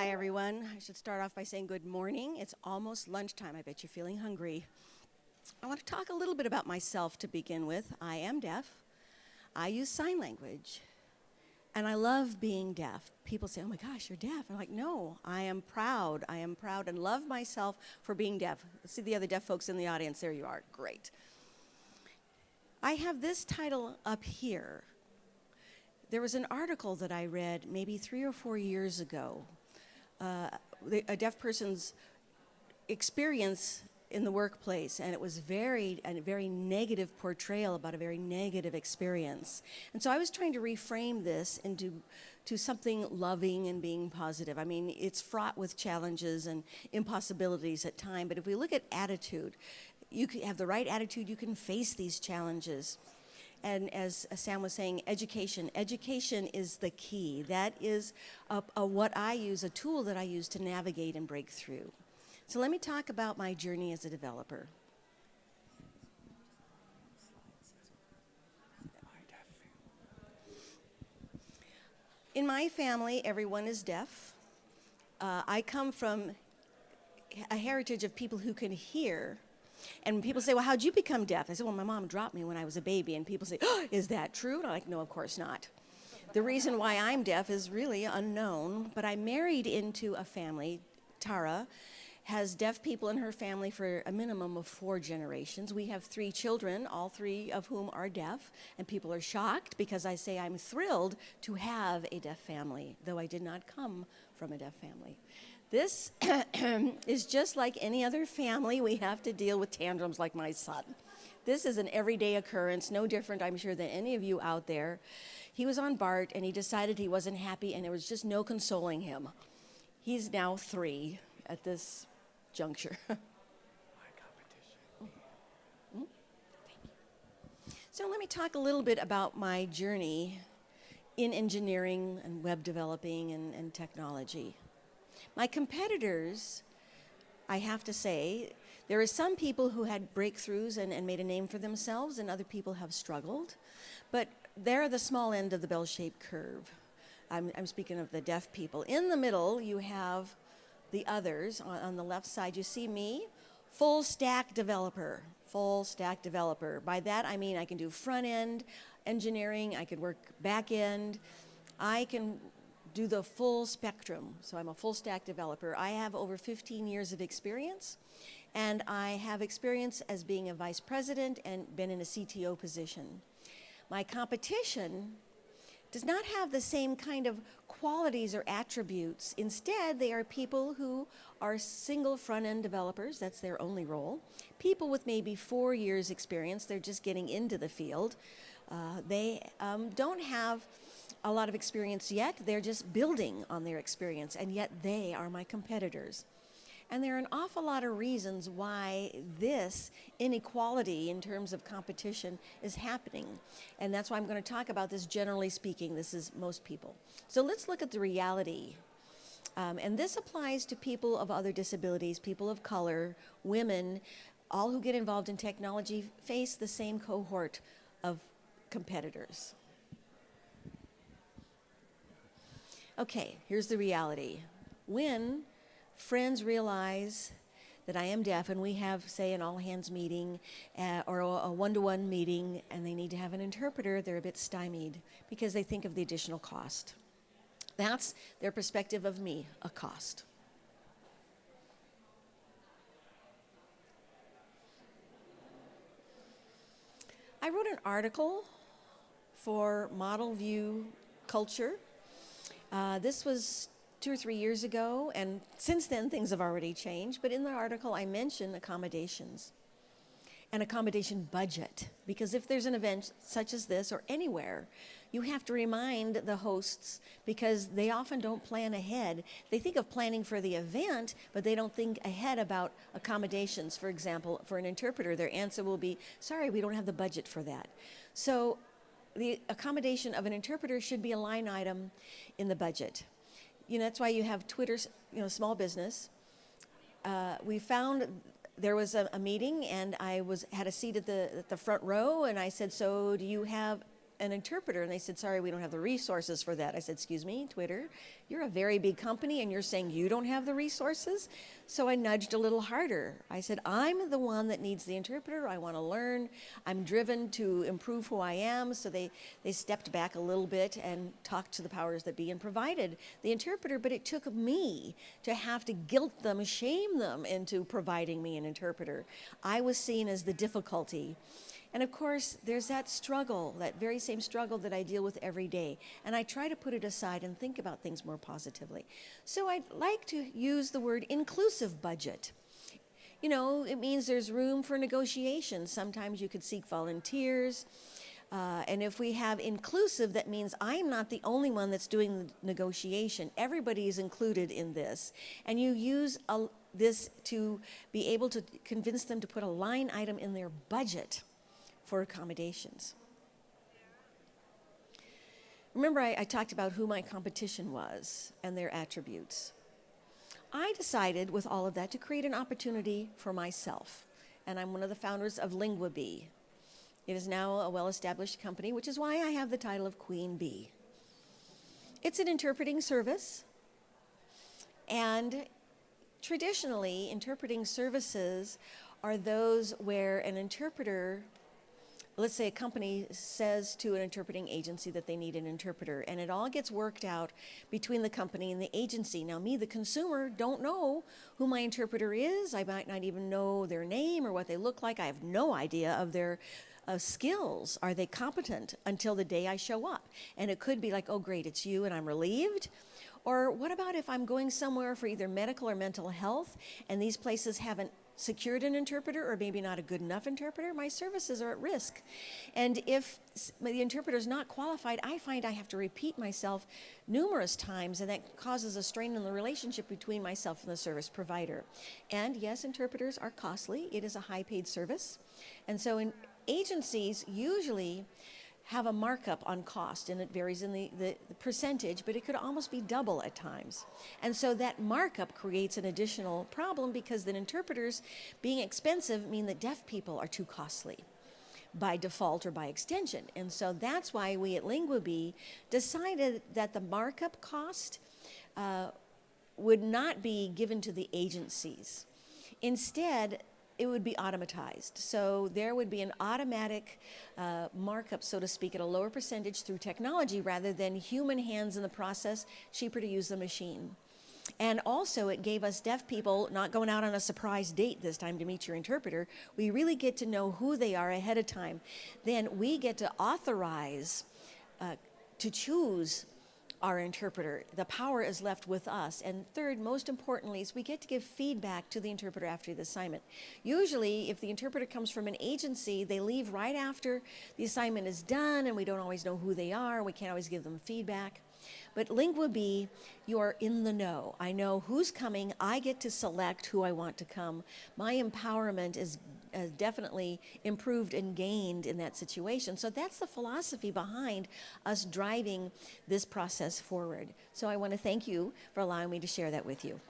Hi, everyone. I should start off by saying good morning. It's almost lunchtime. I bet you're feeling hungry. I want to talk a little bit about myself to begin with. I am deaf. I use sign language. And I love being deaf. People say, oh my gosh, you're deaf. I'm like, no, I am proud. I am proud and love myself for being deaf. See the other deaf folks in the audience. There you are. Great. I have this title up here. There was an article that I read maybe 3 or 4 years ago. A deaf person's experience in the workplace, and it was a very negative portrayal about a very negative experience. And so I was trying to reframe this into something loving and being positive. I mean, it's fraught with challenges and impossibilities at times, but if we look at attitude, you can have the right attitude, you can face these challenges. And as Sam was saying, education is the key. That is what I use, a tool that I use to navigate and break through. So let me talk about my journey as a developer. In my family, everyone is deaf. I come from a heritage of people who can hear. And people say, well, how'd you become deaf? I said, well, my mom dropped me when I was a baby. And people say, oh, is that true? And I'm like, no, of course not. The reason why I'm deaf is really unknown. But I married into a family. Tara has deaf people in her family for a minimum of 4 generations. We have 3 children, all 3 of whom are deaf. And people are shocked because I say I'm thrilled to have a deaf family, though I did not come from a deaf family. This is just like any other family. We have to deal with tantrums like my son. This is an everyday occurrence, no different, I'm sure, than any of you out there. He was on BART, and he decided he wasn't happy, and there was just no consoling him. He's now 3 at this juncture. So let me talk a little bit about my journey in engineering and web developing and technology. My competitors, I have to say, there are some people who had breakthroughs and made a name for themselves, and other people have struggled. But they're the small end of the bell-shaped curve. I'm speaking of the deaf people. In the middle, you have the others. On the left side, you see me, full stack developer. Full stack developer. By that, I mean I can do front-end engineering, I could work back-end, I can do the full spectrum. So I'm a full stack developer. I have over 15 years of experience, and I have experience as being a vice president and been in a CTO position. My competition does not have the same kind of qualities or attributes. Instead, they are people who are single front-end developers, that's their only role. People with maybe 4 years experience, they're just getting into the field. They don't have a lot of experience yet, they're just building on their experience, and yet they are my competitors. And there are an awful lot of reasons why this inequality in terms of competition is happening. And that's why I'm going to talk about this generally speaking. This is most people. So let's look at the reality. And this applies to people of other disabilities, people of color, women, all who get involved in technology face the same cohort of competitors. Okay, here's the reality. When friends realize that I am deaf and we have, say, an all-hands meeting or a one-to-one meeting and they need to have an interpreter, they're a bit stymied because they think of the additional cost. That's their perspective of me, a cost. I wrote an article for Model View Culture. This was 2 or 3 years ago, and since then things have already changed, but in the article I mentioned accommodations, an accommodation budget, because if there's an event such as this or anywhere, you have to remind the hosts because they often don't plan ahead. They think of planning for the event, but they don't think ahead about accommodations. For example, for an interpreter, their answer will be, sorry, we don't have the budget for that. So the accommodation of an interpreter should be a line item in the budget. You know, that's why you have Twitter, small business. We found there was a meeting, and I had a seat at the front row, and I said, so do you have an interpreter, and they said, sorry, we don't have the resources for that. I said, excuse me, Twitter, you're a very big company and you're saying you don't have the resources? So I nudged a little harder. I said, I'm the one that needs the interpreter. I want to learn. I'm driven to improve who I am. So they stepped back a little bit and talked to the powers that be and provided the interpreter, but it took me to have to guilt them, shame them into providing me an interpreter. I was seen as the difficulty. And of course, there's that struggle, that very same struggle that I deal with every day. And I try to put it aside and think about things more positively. So I'd like to use the word inclusive budget. You know, it means there's room for negotiation. Sometimes you could seek volunteers. And if we have inclusive, that means I'm not the only one that's doing the negotiation. Everybody is included in this. And you use this to be able to convince them to put a line item in their budget for accommodations. Remember, I talked about who my competition was and their attributes. I decided with all of that to create an opportunity for myself. And I'm one of the founders of LinguaBee. It is now a well-established company, which is why I have the title of Queen Bee. It's an interpreting service. And traditionally, interpreting services are those where an interpreter, let's say a company says to an interpreting agency that they need an interpreter, and it all gets worked out between the company and the agency. Now, me, the consumer, don't know who my interpreter is. I might not even know their name or what they look like. I have no idea of their skills. Are they competent until the day I show up? And it could be like, oh, great, it's you, and I'm relieved. Or what about if I'm going somewhere for either medical or mental health, and these places haven't secured an interpreter or maybe not a good enough interpreter? My services are at risk. And if the interpreter is not qualified, I find I have to repeat myself numerous times, and that causes a strain in the relationship between myself and the service provider. And yes, interpreters are costly. It is a high-paid service. And so in agencies usually have a markup on cost, and it varies in the percentage, but it could almost be double at times. And so that markup creates an additional problem, because then interpreters being expensive mean that deaf people are too costly by default or by extension. And so that's why we at LinguaBee decided that the markup cost would not be given to the agencies. Instead, it would be automatized. So there would be an automatic markup, so to speak, at a lower percentage through technology rather than human hands in the process, cheaper to use the machine. And also it gave us deaf people not going out on a surprise date this time to meet your interpreter. We really get to know who they are ahead of time. Then we get to authorize to choose our interpreter. The power is left with us. And third, most importantly, is we get to give feedback to the interpreter after the assignment. Usually, if the interpreter comes from an agency, they leave right after the assignment is done, and we don't always know who they are. We can't always give them feedback. But LinguaBee, you are in the know. I know who's coming. I get to select who I want to come. My empowerment is definitely improved and gained in that situation. So that's the philosophy behind us driving this process forward. So I want to thank you for allowing me to share that with you.